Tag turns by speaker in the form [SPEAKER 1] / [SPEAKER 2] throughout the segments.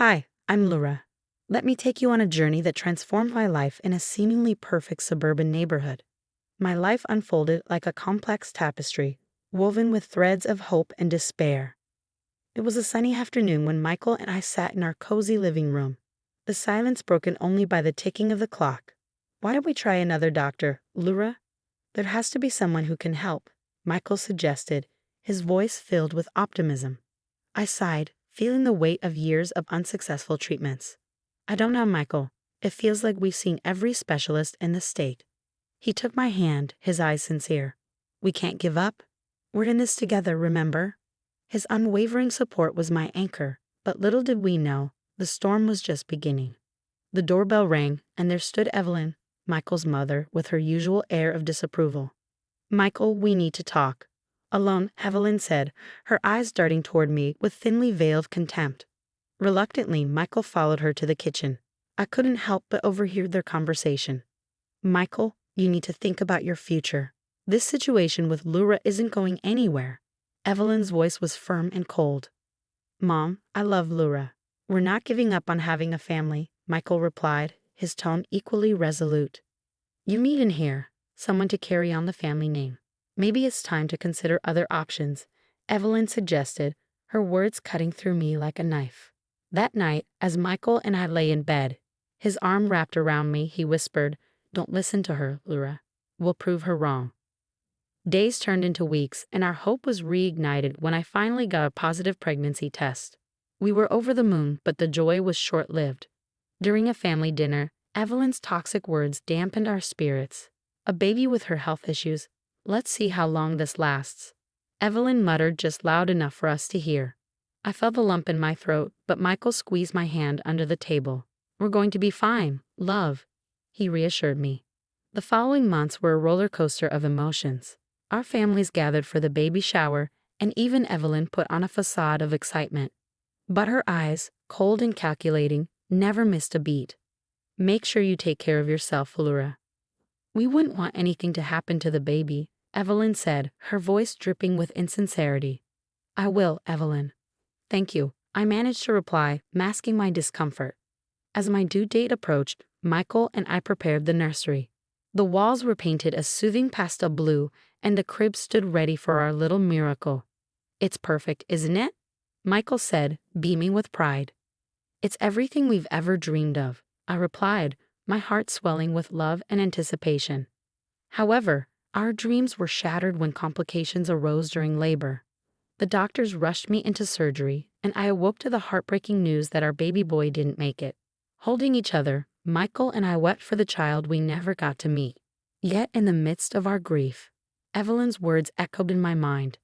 [SPEAKER 1] Hi, I'm Laura. Let me take you on a journey that transformed my life in a seemingly perfect suburban neighborhood. My life unfolded like a complex tapestry, woven with threads of hope and despair. It was a sunny afternoon when Michael and I sat in our cozy living room, the silence broken only by the ticking of the clock. Why don't we try another doctor, Laura? There has to be someone who can help, Michael suggested, his voice filled with optimism. I sighed, feeling the weight of years of unsuccessful treatments. I don't know, Michael. It feels like we've seen every specialist in the state. He took my hand, his eyes sincere. We can't give up. We're in this together, remember? His unwavering support was my anchor, but little did we know, the storm was just beginning. The doorbell rang, and there stood Evelyn, Michael's mother, with her usual air of disapproval. Michael, we need to talk. Alone, Evelyn said, her eyes darting toward me with thinly veiled contempt. Reluctantly, Michael followed her to the kitchen. I couldn't help but overhear their conversation. Michael, you need to think about your future. This situation with Laura isn't going anywhere. Evelyn's voice was firm and cold. Mom, I love Laura. We're not giving up on having a family, Michael replied, his tone equally resolute. You need in here someone to carry on the family name. Maybe it's time to consider other options, Evelyn suggested, her words cutting through me like a knife. That night, as Michael and I lay in bed, his arm wrapped around me, he whispered, Don't listen to her, Laura. We'll prove her wrong. Days turned into weeks, and our hope was reignited when I finally got a positive pregnancy test. We were over the moon, but the joy was short-lived. During a family dinner, Evelyn's toxic words dampened our spirits. A baby with her health issues. Let's see how long this lasts. Evelyn muttered just loud enough for us to hear. I felt a lump in my throat, but Michael squeezed my hand under the table. We're going to be fine, love, he reassured me. The following months were a roller coaster of emotions. Our families gathered for the baby shower, and even Evelyn put on a facade of excitement. But her eyes, cold and calculating, never missed a beat. Make sure you take care of yourself, Laura. We wouldn't want anything to happen to the baby, Evelyn said, her voice dripping with insincerity. I will, Evelyn. Thank you, I managed to reply, masking my discomfort. As my due date approached, Michael and I prepared the nursery. The walls were painted a soothing pastel blue, and the crib stood ready for our little miracle. It's perfect, isn't it? Michael said, beaming with pride. It's everything we've ever dreamed of, I replied, my heart swelling with love and anticipation. However, our dreams were shattered when complications arose during labor. The doctors rushed me into surgery, and I awoke to the heartbreaking news that our baby boy didn't make it. Holding each other, Michael and I wept for the child we never got to meet. Yet in the midst of our grief, Evelyn's words echoed in my mind.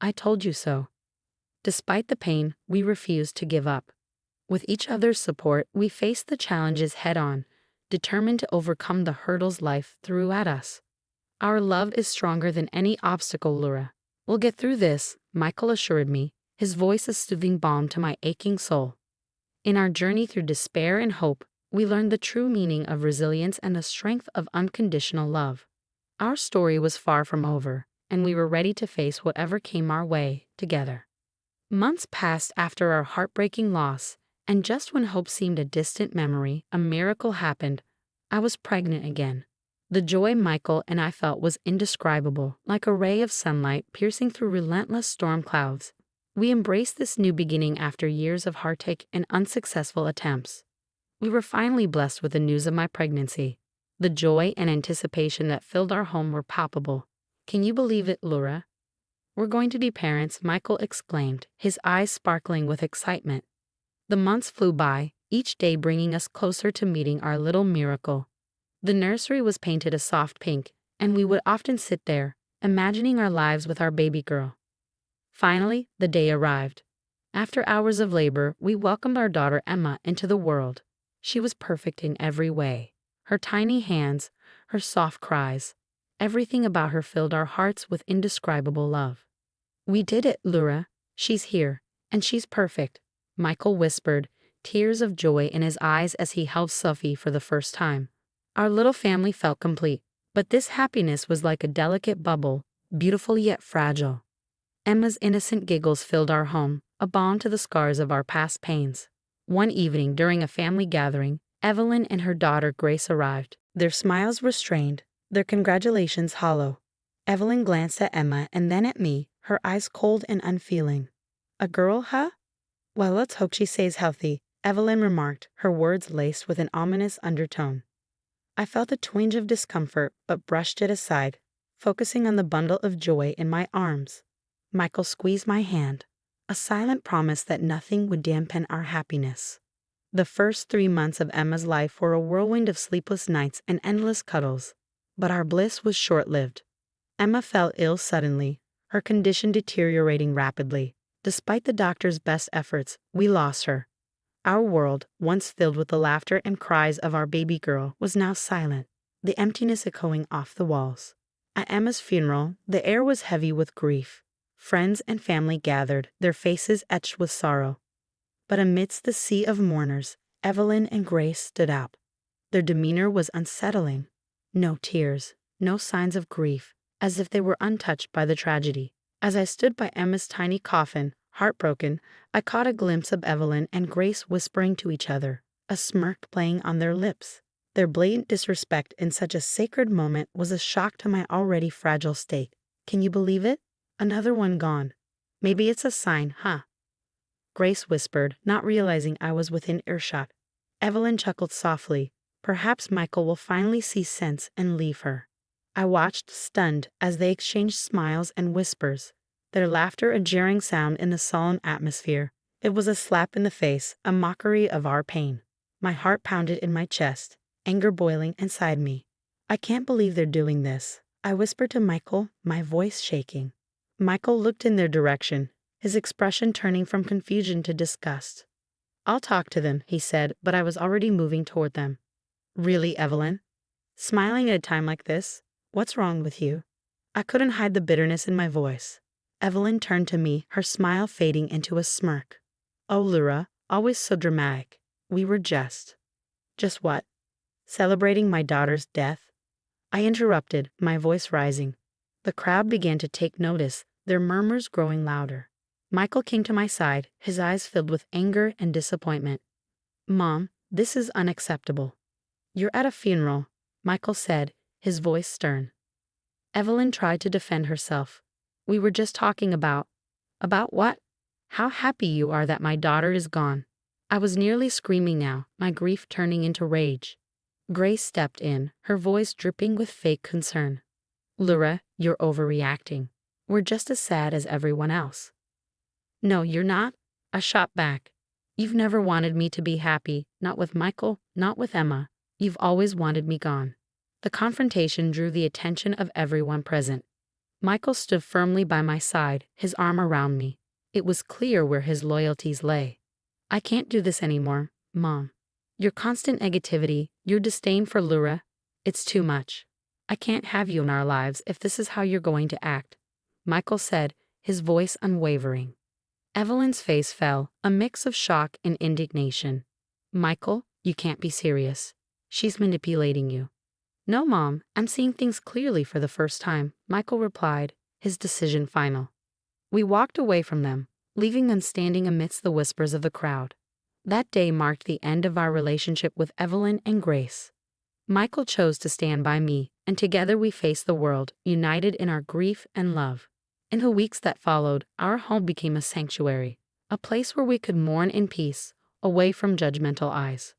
[SPEAKER 1] I told you so. Despite the pain, we refused to give up. With each other's support, we faced the challenges head-on, determined to overcome the hurdles life threw at us. Our love is stronger than any obstacle, Laura. We'll get through this, Michael assured me, his voice a soothing balm to my aching soul. In our journey through despair and hope, we learned the true meaning of resilience and the strength of unconditional love. Our story was far from over, and we were ready to face whatever came our way, together. Months passed after our heartbreaking loss, and just when hope seemed a distant memory, a miracle happened. I was pregnant again. The joy Michael and I felt was indescribable, like a ray of sunlight piercing through relentless storm clouds. We embraced this new beginning after years of heartache and unsuccessful attempts. We were finally blessed with the news of my pregnancy. The joy and anticipation that filled our home were palpable. Can you believe it, Laura? We're going to be parents, Michael exclaimed, his eyes sparkling with excitement. The months flew by, each day bringing us closer to meeting our little miracle. The nursery was painted a soft pink, and we would often sit there, imagining our lives with our baby girl. Finally, the day arrived. After hours of labor, we welcomed our daughter Emma into the world. She was perfect in every way. Her tiny hands, her soft cries, everything about her filled our hearts with indescribable love. We did it, Laura. She's here, and she's perfect, Michael whispered, tears of joy in his eyes as he held Sophie for the first time. Our little family felt complete, but this happiness was like a delicate bubble, beautiful yet fragile. Emma's innocent giggles filled our home, a balm to the scars of our past pains. One evening during a family gathering, Evelyn and her daughter Grace arrived. Their smiles restrained, their congratulations hollow. Evelyn glanced at Emma and then at me, her eyes cold and unfeeling. "A girl, huh? Well, let's hope she stays healthy," Evelyn remarked, her words laced with an ominous undertone. I felt a twinge of discomfort but brushed it aside, focusing on the bundle of joy in my arms. Michael squeezed my hand, a silent promise that nothing would dampen our happiness. The first 3 months of Emma's life were a whirlwind of sleepless nights and endless cuddles, but our bliss was short-lived. Emma fell ill suddenly, her condition deteriorating rapidly. Despite the doctor's best efforts, we lost her. Our world, once filled with the laughter and cries of our baby girl, was now silent, the emptiness echoing off the walls. At Emma's funeral, the air was heavy with grief. Friends and family gathered, their faces etched with sorrow. But amidst the sea of mourners, Evelyn and Grace stood out. Their demeanor was unsettling. No tears, no signs of grief, as if they were untouched by the tragedy. As I stood by Emma's tiny coffin, heartbroken, I caught a glimpse of Evelyn and Grace whispering to each other, a smirk playing on their lips. Their blatant disrespect in such a sacred moment was a shock to my already fragile state. "Can you believe it? Another one gone. Maybe it's a sign, huh?" Grace whispered, not realizing I was within earshot. Evelyn chuckled softly. "Perhaps Michael will finally see sense and leave her." I watched, stunned, as they exchanged smiles and whispers, their laughter a jarring sound in the solemn atmosphere. It was a slap in the face, a mockery of our pain. My heart pounded in my chest, anger boiling inside me. "I can't believe they're doing this," I whispered to Michael, my voice shaking. Michael looked in their direction, his expression turning from confusion to disgust. "I'll talk to them," he said, but I was already moving toward them. "Really, Evelyn? Smiling at a time like this? What's wrong with you?" I couldn't hide the bitterness in my voice. Evelyn turned to me, her smile fading into a smirk. "Oh, Laura, always so dramatic. We were just." "Just what? Celebrating my daughter's death?" I interrupted, my voice rising. The crowd began to take notice, their murmurs growing louder. Michael came to my side, his eyes filled with anger and disappointment. "Mom, this is unacceptable." "You're at a funeral," Michael said, his voice stern. Evelyn tried to defend herself. "We were just talking about..." "About what?" "How happy you are that my daughter is gone." I was nearly screaming now, my grief turning into rage. Grace stepped in, her voice dripping with fake concern. "Laura, you're overreacting. We're just as sad as everyone else." "No, you're not," I shot back. "You've never wanted me to be happy, not with Michael, not with Emma. You've always wanted me gone." The confrontation drew the attention of everyone present. Michael stood firmly by my side, his arm around me. It was clear where his loyalties lay. "I can't do this anymore, Mom. Your constant negativity, your disdain for Laura, it's too much. I can't have you in our lives if this is how you're going to act," Michael said, his voice unwavering. Evelyn's face fell, a mix of shock and indignation. "Michael, you can't be serious. She's manipulating you." "No, Mom, I'm seeing things clearly for the first time," Michael replied, his decision final. We walked away from them, leaving them standing amidst the whispers of the crowd. That day marked the end of our relationship with Evelyn and Grace. Michael chose to stand by me, and together we faced the world, united in our grief and love. In the weeks that followed, our home became a sanctuary, a place where we could mourn in peace, away from judgmental eyes.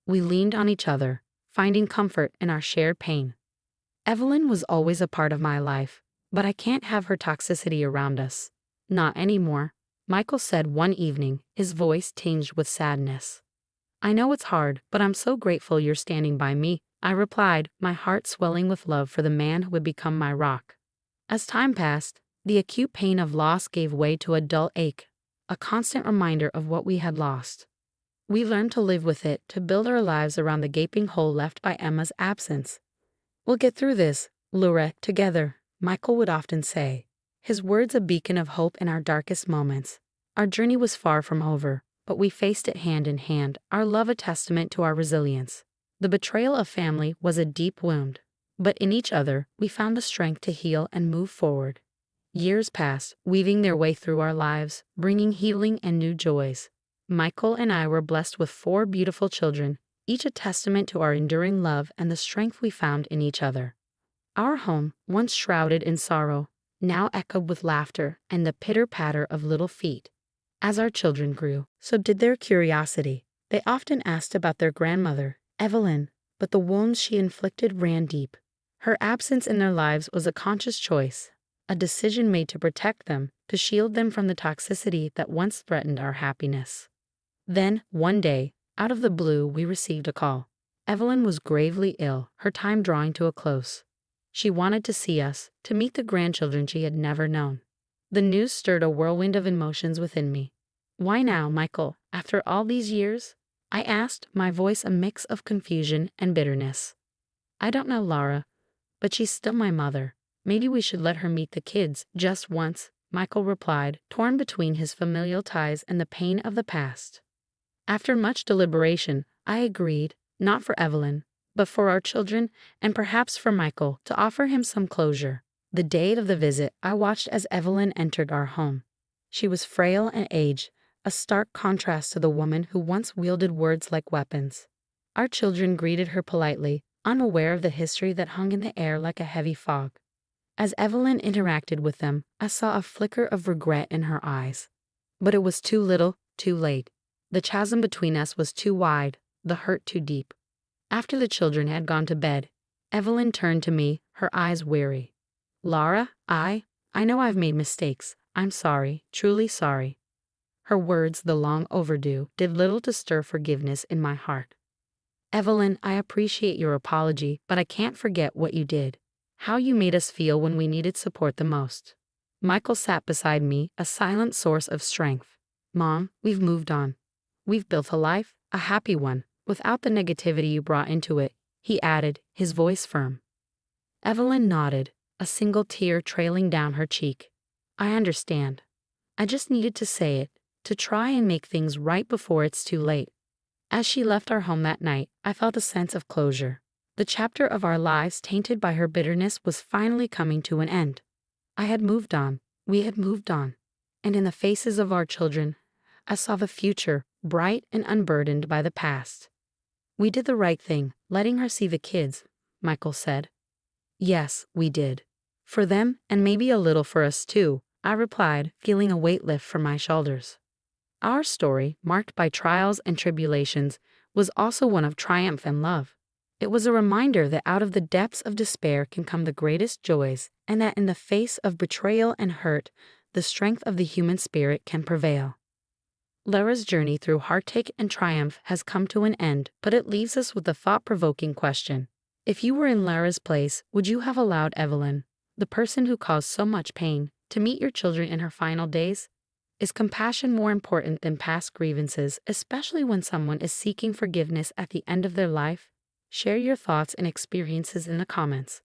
[SPEAKER 1] We leaned on each other, finding comfort in our shared pain. Evelyn was always a part of my life, but I can't have her toxicity around us. "Not anymore," Michael said one evening, his voice tinged with sadness. "I know it's hard, but I'm so grateful you're standing by me," I replied, my heart swelling with love for the man who would become my rock. As time passed, the acute pain of loss gave way to a dull ache, a constant reminder of what we had lost. We learned to live with it, to build our lives around the gaping hole left by Emma's absence. "We'll get through this, Laura, together," Michael would often say, his words a beacon of hope in our darkest moments. Our journey was far from over, but we faced it hand in hand, our love a testament to our resilience. The betrayal of family was a deep wound, but in each other we found the strength to heal and move forward. Years passed, weaving their way through our lives, bringing healing and new joys. Michael and I were blessed with 4 beautiful children, each a testament to our enduring love and the strength we found in each other. Our home, once shrouded in sorrow, now echoed with laughter and the pitter-patter of little feet. As our children grew, so did their curiosity. They often asked about their grandmother, Evelyn, but the wounds she inflicted ran deep. Her absence in their lives was a conscious choice, a decision made to protect them, to shield them from the toxicity that once threatened our happiness. Then, one day, out of the blue, we received a call. Evelyn was gravely ill, her time drawing to a close. She wanted to see us, to meet the grandchildren she had never known. The news stirred a whirlwind of emotions within me. "Why now, Michael, after all these years?" I asked, my voice a mix of confusion and bitterness. "I don't know, Laura, but she's still my mother. Maybe we should let her meet the kids, just once," Michael replied, torn between his familial ties and the pain of the past. After much deliberation, I agreed, not for Evelyn, but for our children, and perhaps for Michael, to offer him some closure. The day of the visit, I watched as Evelyn entered our home. She was frail and aged, a stark contrast to the woman who once wielded words like weapons. Our children greeted her politely, unaware of the history that hung in the air like a heavy fog. As Evelyn interacted with them, I saw a flicker of regret in her eyes. But it was too little, too late. The chasm between us was too wide, the hurt too deep. After the children had gone to bed, Evelyn turned to me, her eyes weary. "Laura, I know I've made mistakes. I'm sorry, truly sorry." Her words, the long overdue, did little to stir forgiveness in my heart. "Evelyn, I appreciate your apology, but I can't forget what you did. How you made us feel when we needed support the most." Michael sat beside me, a silent source of strength. "Mom, we've moved on. We've built a life, a happy one, without the negativity you brought into it," he added, his voice firm. Evelyn nodded, a single tear trailing down her cheek. "I understand. I just needed to say it, to try and make things right before it's too late." As she left our home that night, I felt a sense of closure. The chapter of our lives tainted by her bitterness was finally coming to an end. I had moved on, we had moved on, and in the faces of our children, I saw the future, bright and unburdened by the past. "We did the right thing, letting her see the kids," Michael said. "Yes, we did. For them, and maybe a little for us too," I replied, feeling a weight lift from my shoulders. Our story, marked by trials and tribulations, was also one of triumph and love. It was a reminder that out of the depths of despair can come the greatest joys, and that in the face of betrayal and hurt, the strength of the human spirit can prevail. Laura's journey through heartache and triumph has come to an end, but it leaves us with the thought-provoking question. If you were in Laura's place, would you have allowed Evelyn, the person who caused so much pain, to meet your children in her final days? Is compassion more important than past grievances, especially when someone is seeking forgiveness at the end of their life? Share your thoughts and experiences in the comments.